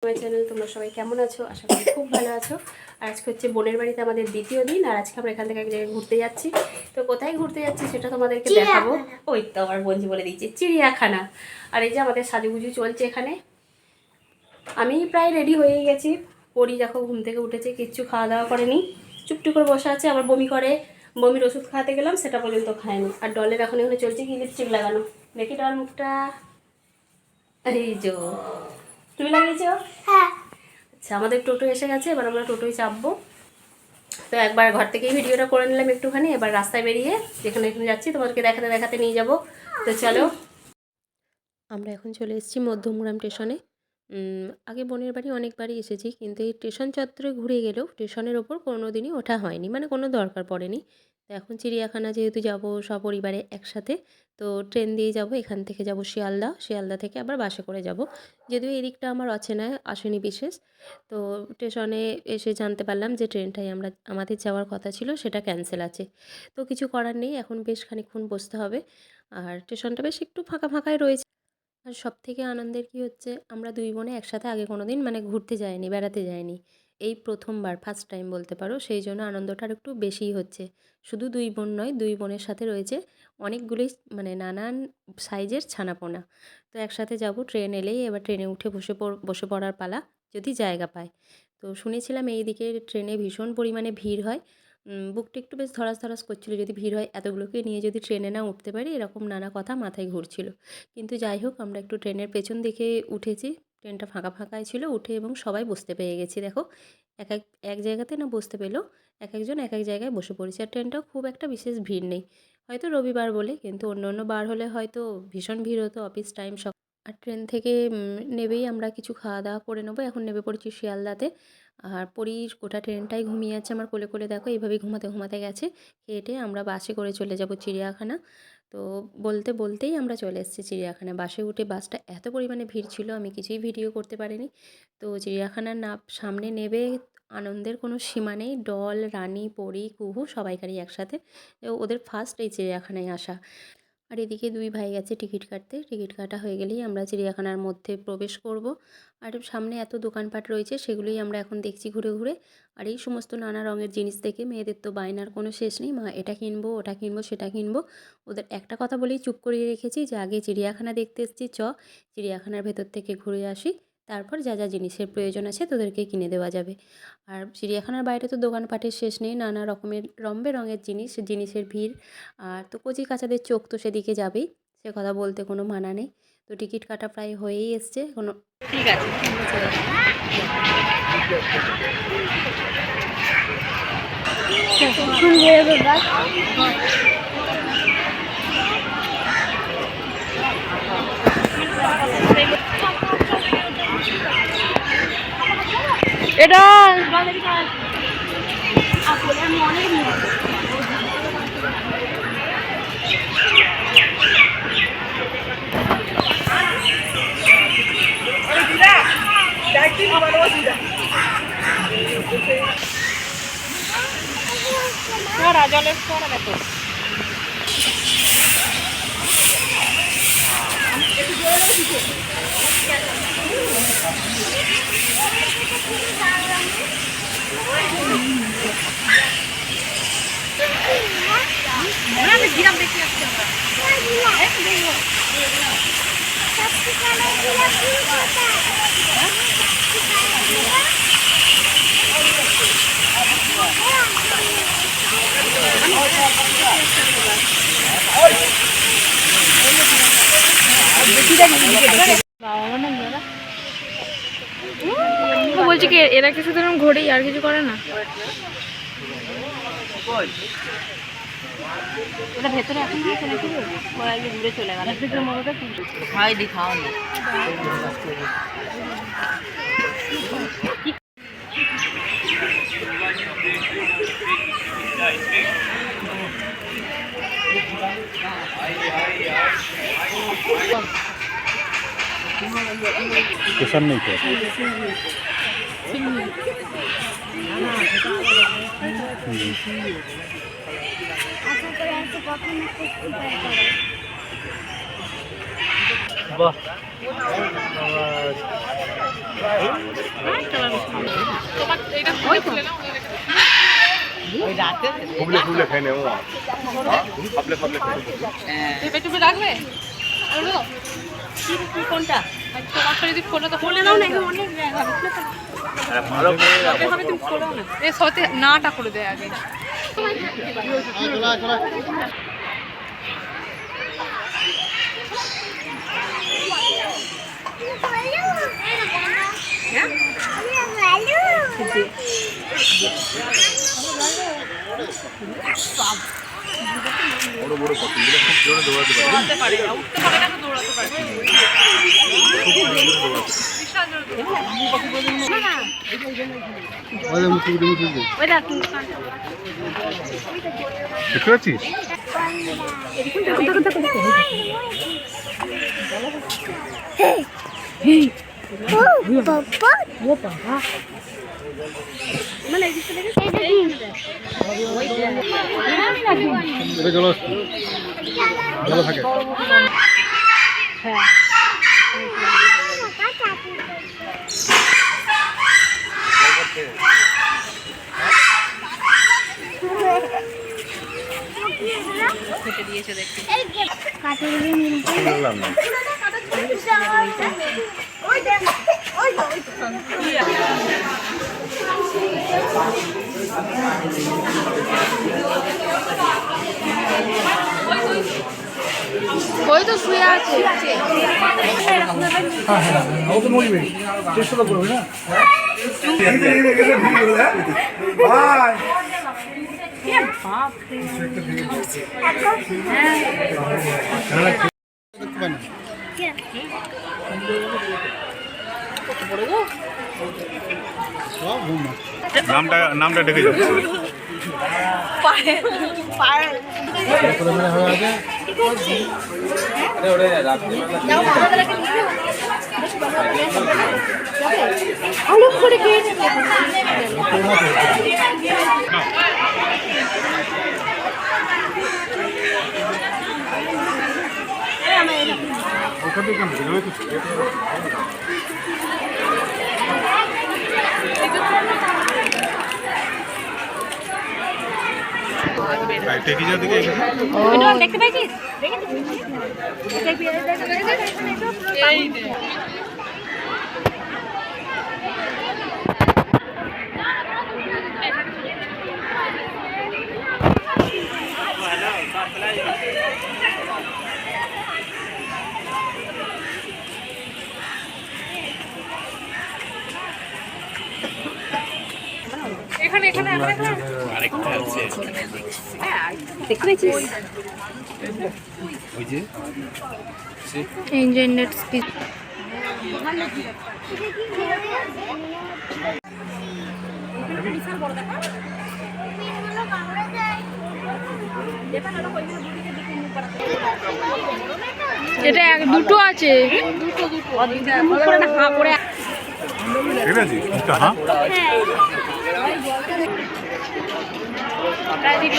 আমার চ্যানেল তোমরা সবাই কেমন আছো? আশা করি খুব ভালো আছো। আর আজকে হচ্ছে বোনের বাড়িতে আমাদের দ্বিতীয় দিন, আর আজকে আমরা এখান থেকে এক জায়গায় ঘুরতে যাচ্ছি। তো কোথায় ঘুরতে যাচ্ছি সেটা তোমাদেরকে দেখাবো। ওই তো আমার বঞ্জি বলে দিচ্ছি, চিড়িয়াখানা। আর এই যে আমাদের সাজুগুজু চলছে এখানে। আমি প্রায় রেডি হয়েই গেছি। পরি দেখো ঘুম থেকে উঠেছে, কিচ্ছু খাওয়া দাওয়া করেনি, চুপটি করে বসে আছে। আবার বমি করে, বমির ওষুধ খাওয়াতে গেলাম, সেটা পর্যন্ত খায়নি। আর ডলের এখন এখানে চলছে কি লিপস্টিক লাগানো। দেখি ডল মুখটা, এই যে তুমি লাগিয়েছো? হ্যাঁ। আচ্ছা, আমাদের টোটো এসে গেছে, এবার আমরা টোটোয় চাপবো। তো একবার ঘর থেকেই ভিডিওটা করে নিলাম একটুখানি, এবার রাস্তায় বেরিয়ে যেখানে এখানে যাচ্ছি তোমাদেরকে দেখাতে দেখাতে নিয়ে যাব। তো চলো, আমরা এখন চলে এসেছি মধ্যমগ্রাম স্টেশনে। আগে বোনের বাড়ি অনেকবারই এসেছি, কিন্তু এই স্টেশন চত্বরে ঘুরে গেলেও স্টেশনের ওপর কোনো দিনই ওঠা হয়নি, মানে কোনো দরকার পড়েনি। তো এখন চিড়িয়াখানা যেহেতু যাব সপরিবারে একসাথে, তো ট্রেন দিয়ে যাব। এখান থেকে যাব শিয়ালদা, শিয়ালদা থেকে আবার বাসে করে যাব। যদিও এই দিকটা আমার অচেনা, আসেনি বিশেষ। তো স্টেশনে এসে জানতে পারলাম যে ট্রেনটাই আমাদের যাওয়ার কথা ছিল সেটা ক্যান্সেল আছে। তো কিছু করার নেই, এখন বেশ খানিকক্ষণ বসতে হবে। আর স্টেশনটা বেশ একটু ফাঁকা ফাঁকাই রয়েছে। আর সবথেকে আনন্দের কী হচ্ছে, আমরা দুই বোনে একসাথে আগে কোনো দিন মানে ঘুরতে যাইনি, বেড়াতে যাইনি। এই প্রথমবার, ফার্স্ট টাইম বলতে পারো। সেই জন্য আনন্দটা আর একটু বেশিই হচ্ছে। শুধু দুই বোন নয়, দুই বোনের সাথে রয়েছে অনেকগুলোই মানে নানান সাইজের ছানাপোনা। তো একসাথে যাব, ট্রেন এলেই এবার ট্রেনে উঠে বসে পড়ার পালা, যদি জায়গা পায়। তো শুনেছিলাম এই দিকে ট্রেনে ভীষণ পরিমাণে ভিড় হয়। বুকটা একটু বেশ ধড়াস ধড়াস করছিল, যদি ভিড় হয় এতগুলোকে নিয়ে যদি ট্রেনে না উঠতে পারি, এরকম নানা কথা মাথায় ঘুরছিল। কিন্তু যাই হোক, আমরা একটু ট্রেনের পেছন দিকে উঠেছি। ট্রেনটা ফাঁকা ফাঁকাই ছিল, উঠে এবং সবাই বসতে পেয়ে গেছি। দেখো, এক এক এক জায়গাতে না বসতে পেলেও এক একজন এক এক জায়গায় বসে পড়েছে। আর ট্রেনটাও খুব একটা বিশেষ ভিড় নেই, হয়তো রবিবার বলে, কিন্তু অন্য অন্য বার হলে হয়তো ভীষণ ভিড় হতো, অফিস টাইম সব। আর ট্রেন থেকে নেবেই আমরা কিছু খাওয়া দাওয়া করে নেবো। এখন নেমে পড়েছি শিয়ালদাতে। আর পরীর গোটা ট্রেনটাই ঘুমিয়ে আছে আমার কোলে কোলে, দেখো এইভাবেই ঘুমাতে ঘুমাতে গেছে। হেঁটে আমরা বাসে করে চলে যাব চিড়িয়াখানা। তো বলতে বলতেই আমরা চলে এসেছি চিড়িয়াখানায়। বাসে উঠে, বাসটা এত পরিমাণে ভিড় ছিল আমি কিছুই ভিডিও করতে পারিনি। তো চিড়িয়াখানার সামনে নেবে আনন্দের কোনো সীমা নেই। ডল, রানী, পরী, কুহু সবাইকারই একসাথে। ওদের ফার্স্ট এই চিড়িয়াখানায় আসা। আর এদিকে দুই ভাই গেছে টিকিট কাটতে। টিকিট কাটা হয়ে গেলেই আমরা চিড়িয়াখানার মধ্যে প্রবেশ করব। আর সামনে এত দোকানপাট রয়েছে, সেগুলোই আমরা এখন দেখছি ঘুরে ঘুরে। আর এই সমস্ত নানা রঙের জিনিস দেখে মেয়েদের তো বায়নার কোনো শেষ নেই। মা এটা কিনবো, ওটা কিনবো, সেটা কিনবো। ওদের একটা কথা বলেই চুপ করিয়ে রেখেছি যে আগে চিড়িয়াখানা দেখতে এসেছি, চিড়িয়াখানার ভেতর থেকে ঘুরে আসি, তারপর যা যা জিনিসের প্রয়োজন আছে তোদেরকে কিনে দেওয়া যাবে। আর চিড়িয়াখানার বাইরে তো দোকানপাটের শেষ নেই, নানা রকমের রঙের জিনিসের ভিড়। আর তো কচি কাচাদের চোখ তো সেদিকে যাবেই, সে কথা বলতে কোনো মানা নেই। তো টিকিট কাটা প্রায় হয়েই এসছে, কোনো ঠিক আছে এটা জলের পড়া দেখো। গিরাম দেখতে যাচ্ছি বলছি কি এরা কিছু ধরুন ঘড়ি আর কিছু করে না, ওটা ভেতরে এখন আছে নাকি, ওরা একটু দূরে চলে গেল। খাওয়াই দি, খাওয়া না স্টেশন নেই তো। বাহ, রাখবে কোনটা তোমারটা যদি খোলো তো খুলে নাও না অনেক নাটা করে দেয় আগে বড় বড় কত খুব জোরে দৌড়াতে পারে উঠতে পারে না দৌড়াতে পারে দেখতে পাচ্ছিস জল থাকে দিয়েছে দেখতে ওই তো শুয়ে আছে ও তো মরিবে চেষ্টা করবে না নামটা ডেকে যাচ্ছে দেখতে পাইছিস এখানে এখানে আরেকটা আছে দেখতে পাচ্ছিস ওই যে ইন্টারনেট স্পিড এটা দুটো আছে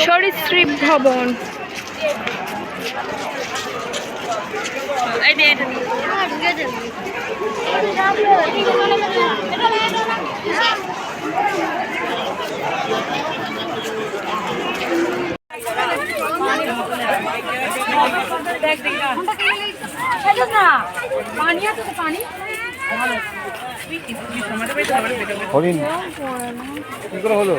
সরীসৃপ ভবন হরিণ কি করে হলো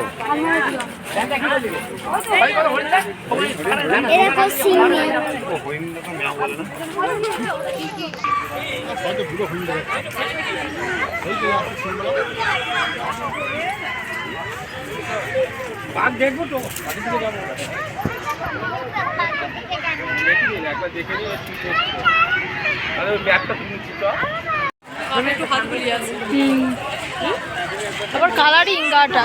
বাঘ দেখবো তো একবার দেখে নিই ব্যাগটা কিনেছি তো আমি একটু হাত বুলিয়ে আছি আবার কালারিং গাটা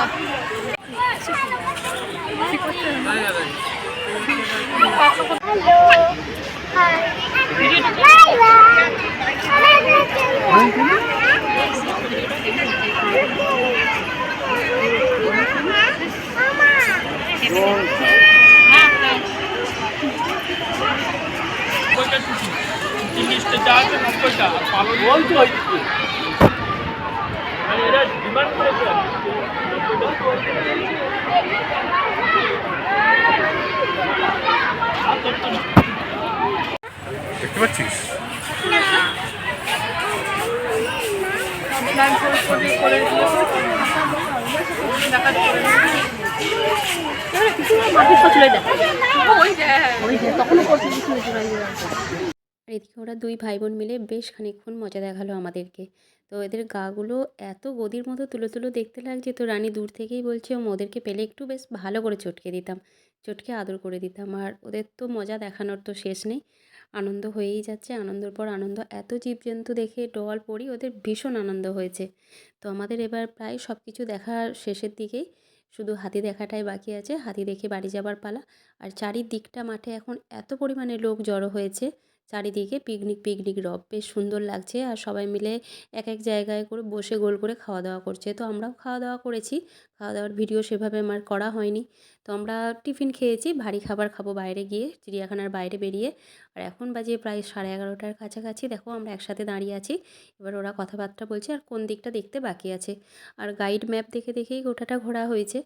স্নান করে করে দিয়ে দেখাচ্ছি মাটির ফসলে দেখ ওই যে তখনও করছে। আর এদিকে ওরা দুই ভাই বোন মিলে বেশ খানিকক্ষণ মজা দেখালো আমাদেরকে। তো এদের গাগুলো এত গদির মতো তুলো তুলো দেখতে লাগছে, তো রানী দূর থেকেই বলছে ওদেরকে পেলে একটু বেশ ভালো করে চটকে দিতাম, চটকে আদর করে দিতাম। আর ওদের তো মজা দেখানোর তো শেষ নেই, আনন্দ হয়েই যাচ্ছে, আনন্দের পর আনন্দ। এত জীবজন্তু দেখে ডল পড়ি, ওদের ভীষণ আনন্দ হয়েছে। তো আমাদের এবার প্রায় সব কিছু দেখার শেষের দিকেই, শুধু হাতি দেখাটাই বাকি আছে। হাতি দেখে বাড়ি যাবার পালা। আর চারিদিকটা মাঠে এখন এত পরিমাণে লোক জড়ো হয়েছে, চারিদিকে পিকনিক পিকনিক রব, বেশ সুন্দর লাগছে। আর সবাই মিলে এক এক জায়গায় করে বসে গোল করে খাওয়া দাওয়া করছে। তো আমরাও খাওয়া দাওয়া করেছি, খাওয়া দাওয়ার ভিডিও সেভাবে আমার করা হয়নি। তো আমরা টিফিন খেয়েছি, ভারী খাবার খাবো বাইরে গিয়ে, চিড়িয়াখানার বাইরে বেরিয়ে। আর এখন বাজে প্রায় 11:30টার কাছাকাছি। দেখো আমরা একসাথে দাঁড়িয়ে আছি, এবার ওরা কথাবার্তা বলছে আর কোন দিকটা দেখতে বাকি আছে। আর গাইড ম্যাপ দেখে দেখেই গোটাটা ঘোরা হয়েছে।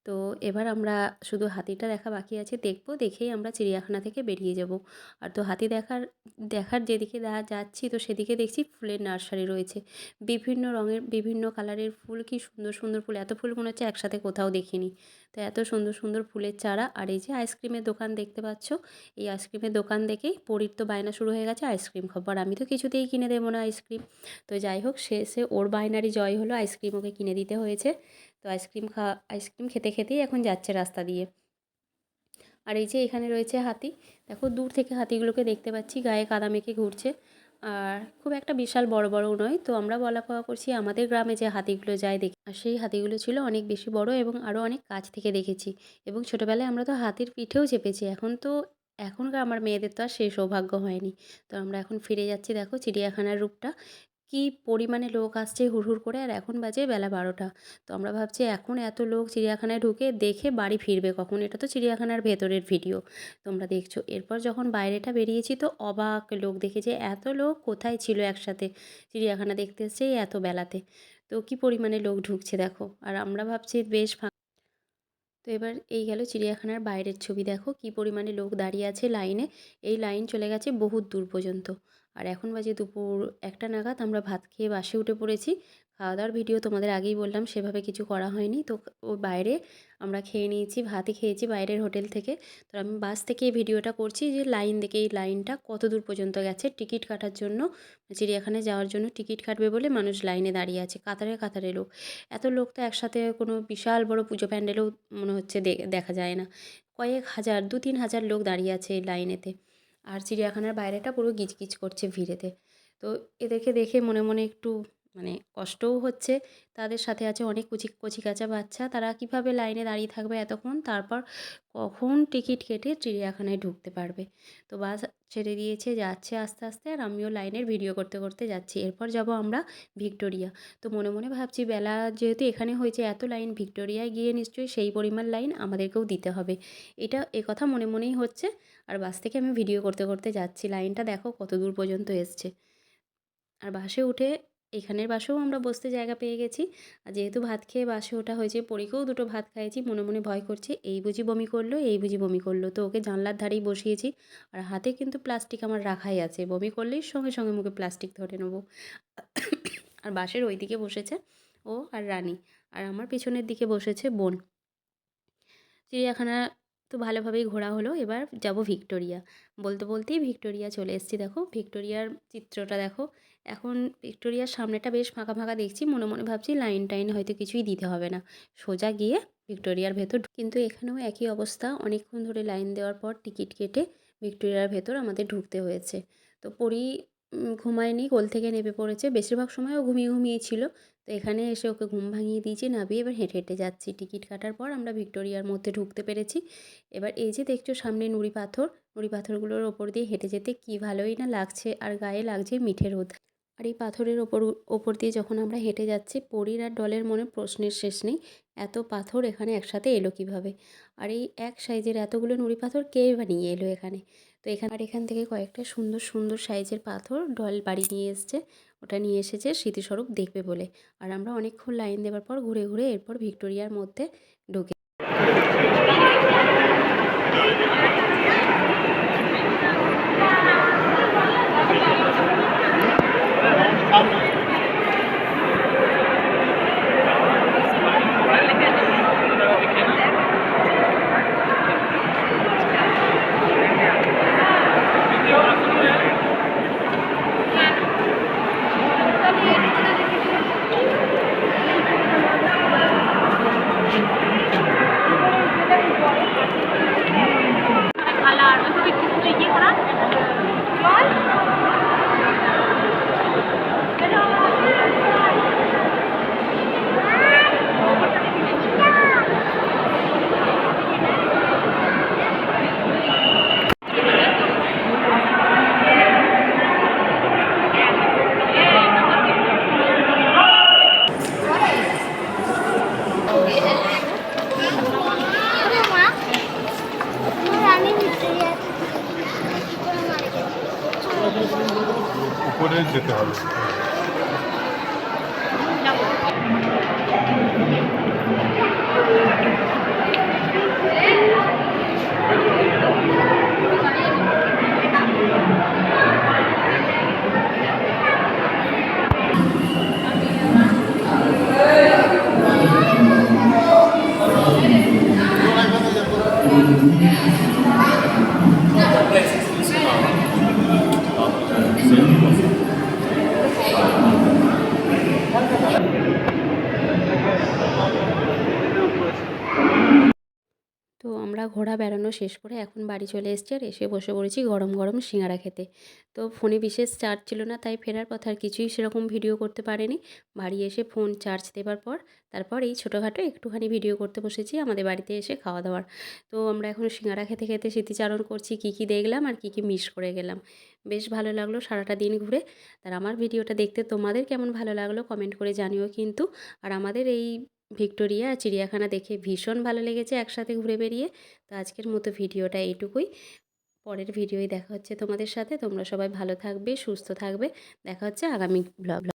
তো এবার আমরা শুধু হাতিটা দেখা বাকি আছে, দেখবো, দেখেই আমরা চিড়িয়াখানা থেকে বেরিয়ে যাব। আর তো হাতি দেখার দেখার যেদিকে যাচ্ছি, তো সেদিকে দেখছি ফুলের নার্সারি রয়েছে, বিভিন্ন রঙের বিভিন্ন কালারের ফুল, কি সুন্দর সুন্দর ফুল, এত ফুল মনে হচ্ছে একসাথে কোথাও দেখিনি। তো এত সুন্দর সুন্দর ফুলের চারা। আর এই যে আইসক্রিমের দোকান দেখতে পাচ্ছ, এই আইসক্রিমের দোকান দেখেই পরীর তো বায়না শুরু হয়ে গেছে আইসক্রিম খাবো। আর আমি তো কিছুতেই কিনে দেবো না আইসক্রিম। তো যাই হোক, শেষে ওর বায়নারই জয় হলো, আইসক্রিম ওকে কিনে দিতে হয়েছে। তো আইসক্রিম খেতে খেতেই এখন যাচ্ছে রাস্তা দিয়ে। আর এই যে এখানে রয়েছে হাতি, দেখো দূর থেকে হাতিগুলোকে দেখতে পাচ্ছি, গায়ে কাদা মেখে ঘুরছে। আর খুব একটা বিশাল বড় বড়ও নয়। তো আমরা বলা কওয়া করছি আমাদের গ্রামে যে হাতিগুলো যায় দেখি, আর সেই হাতিগুলো ছিল অনেক বেশি বড় এবং আরও অনেক কাছ থেকে দেখেছি। এবং ছোটোবেলায় আমরা তো হাতির পিঠেও চেপেছি। এখনকার আমার মেয়েদের তো আর সেই সৌভাগ্য হয়নি। তো আমরা এখন ফিরে যাচ্ছি, দেখো চিড়িয়াখানার রূপটা কি পরিমাণে লোক আসছে হুড়হুড় করে। আর এখন বাজে বেলা 12টা। তো আমরা ভাবছি এখন এত লোক চিড়িয়াখানায় ঢুকে দেখে বাড়ি ফিরবে কখন। এটা তো চিড়িয়াখানার ভেতরের ভিডিও, তোমরা দেখছো। এরপর যখন বাইরেটা বেরিয়েছি তো অবাক লোক দেখে, যে এত লোক কোথায় ছিল একসাথে চিড়িয়াখানা দেখতে এসছে এই এত বেলাতে। তো কি পরিমাণে লোক ঢুকছে দেখো। আর আমরা ভাবছি বেশ তো এবার এই গেল চিড়িয়াখানার বাইরের ছবি, দেখো কি পরিমাণে লোক দাঁড়িয়ে আছে লাইনে। এই লাইন চলে গেছে বহুত দূর পর্যন্ত। আর এখন বাজে দুপুর 1টা নাগাদ। আমরা ভাত খেয়ে বাসে উঠে পড়েছি। খাওয়া দাওয়ার ভিডিও তোমাদের আগেই বললাম সেভাবে কিছু করা হয়নি। তো ও বাইরে আমরা খেয়ে নিয়েছি, ভাতই খেয়েছি বাইরের হোটেল থেকে। তো আমি বাস থেকে এই ভিডিওটা করছি, যে লাইন দেখে এই লাইনটা কত দূর পর্যন্ত গেছে। টিকিট কাটার জন্য, চিড়িয়াখানায় যাওয়ার জন্য টিকিট কাটবে বলে মানুষ লাইনে দাঁড়িয়ে আছে, কাতারে কাতারে লোক। এত লোক তো একসাথে কোনো বিশাল বড় পুজো প্যান্ডেলেও মনে হচ্ছে দেখা যায় না। কয়েক হাজার, 2-3 হাজার লোক দাঁড়িয়ে আছে এই লাইনেতে। আর চিড়িয়াখানার বাইরেটা পুরো গিজগিজ করছে ভিড়েতে। তো এদেরকে দেখে মনে মনে একটু মানে কষ্টও হচ্ছে। তাদের সাথে আছে অনেক কচিকাঁচা বাচ্চা, তারা কিভাবে লাইনে দাঁড়িয়ে থাকবে এতক্ষণ, তারপর কখন টিকিট কেটে চিড়িয়াখানায় ঢুকতে পারবে। তো বাস ছেড়ে দিয়েছে, যাচ্ছে আস্তে আস্তে। আর আমিও লাইনের ভিডিও করতে করতে যাচ্ছি। এরপর যাব আমরা ভিক্টোরিয়া। তো মনে মনে ভাবছি বেলা যেহেতু এখানে হয়েছে এত লাইন, ভিক্টোরিয়ায় গিয়ে নিশ্চয়ই সেই পরিমাণ লাইন আমাদেরকেও দিতে হবে, এ কথা মনে মনেই হচ্ছে। আর বাস থেকে আমি ভিডিও করতে করতে যাচ্ছি, লাইনটা দেখো কত দূর পর্যন্ত এসছে। আর বাসে উঠে এখানের বাসেও আমরা বসতে জায়গা পেয়ে গেছি। আর যেহেতু ভাত খেয়ে বাসে ওঠা হয়েছে, পরীকেও 2টো ভাত খাইয়েছি। মনে মনে ভয় করছে, এই বুঝি বমি করলো, এই বুঝি বমি করলো। তো ওকে জানলার ধারেই বসিয়েছি। আর হাতে কিন্তু প্লাস্টিক আমার রাখাই আছে, বমি করলেই সঙ্গে সঙ্গে মুখে প্লাস্টিক ধরে নেবো। আর বাসের ওই দিকে বসেছে ও আর রানী, আর আমার পিছনের দিকে বসেছে বোন। চিড়িয়াখানা তো ভালোভাবেই ঘোরা হলো, এবার যাব ভিক্টোরিয়া। বলতে বলতেই ভিক্টোরিয়া চলে এসেছি। দেখো ভিক্টোরিয়ার চিত্রটা দেখো। এখন ভিক্টোরিয়ার সামনেটা বেশ ফাঁকা ফাঁকা দেখছি, মনে মনে ভাবছি লাইন টাইন হয়তো কিছুই দিতে হবে না, সোজা গিয়ে ভিক্টোরিয়ার ভেতর। কিন্তু এখানেও একই অবস্থা, অনেকক্ষণ ধরে লাইন দেওয়ার পর টিকিট কেটে ভিক্টোরিয়ার ভেতর আমাদের ঢুকতে হয়েছে। তো পরি ঘুমায়নি, কোল থেকে নেমে পড়েছে, বেশিরভাগ সময়ও ঘুমিয়ে ঘুমিয়ে ছিল। তো এখানে এসে ওকে ঘুম ভাঙিয়ে দিয়েছি, নামিয়ে এবার হেঁটে হেঁটে যাচ্ছি। টিকিট কাটার পর আমরা ভিক্টোরিয়ার মধ্যে ঢুকতে পেরেছি। এবার এই যে দেখছো সামনে নুড়ি পাথরগুলোর ওপর দিয়ে হেঁটে যেতে কি ভালোই না লাগছে, আর গায়ে লাগছে মিঠে রোদ। আর এই পাথরের ওপর দিয়ে যখন আমরা হেঁটে যাচ্ছি, পরীর আর ডলের মনে প্রশ্নের শেষ নেই, এত পাথর এখানে একসাথে এলো কীভাবে। আর এই এক সাইজের এতগুলো নুড়ি পাথর কে বা নিয়ে এলো এখানে। তো এখান থেকে কয়েকটা সুন্দর সুন্দর সাইজের পাথর ডল বাড়ি নিয়ে এসছে, ওটা নিয়ে এসেছে স্মৃতিস্বরূপ দেখবে বলে। আর আমরা অনেকক্ষণ লাইন দেওয়ার পর ঘুরে ঘুরে এরপর ভিক্টোরিয়ার মধ্যে ঢুকে। খেতে হবে। তো আমরা ঘোরা বেড়ানো শেষ করে এখন বাড়ি চলে এসেছি আর এসে বসে পড়েছি গরম গরম সিঙ্গারা খেতে। তো ফোনে বিশেষ চার্জ ছিল না, তাই ফেরার পথে আর কিছুই সেরকম ভিডিও করতে পারিনি। বাড়ি এসে ফোন চার্জ দেওয়ার পর তারপর এই ছোটোখাটো একটুখানি ভিডিও করতে বসেছি আমাদের বাড়িতে এসে খাওয়া দাওয়ার। তো আমরা এখন সিঙ্গারা খেতে খেতে স্মৃতিচারণ করছি কী কী দেখলাম আর কী কী মিস করে গেলাম। বেশ ভালো লাগলো সারাটা দিন ঘুরে। আর আমার ভিডিওটা দেখতে তোমাদের কেমন ভালো লাগলো কমেন্ট করে জানিও কিন্তু। আর আমাদের এই ভিক্টোরিয়া চিড়িয়াখানা দেখে ভীষণ ভালো লেগেছে একসাথে ঘুরে বেরিয়ে। তো আজকের মতো ভিডিওটা এইটুকুই। পরের ভিডিওয় দেখা হচ্ছে তোমাদের সাথে। তোমরা সবাই ভালো থাকবে, সুস্থ থাকবে। দেখা হচ্ছে আগামী ব্লগ।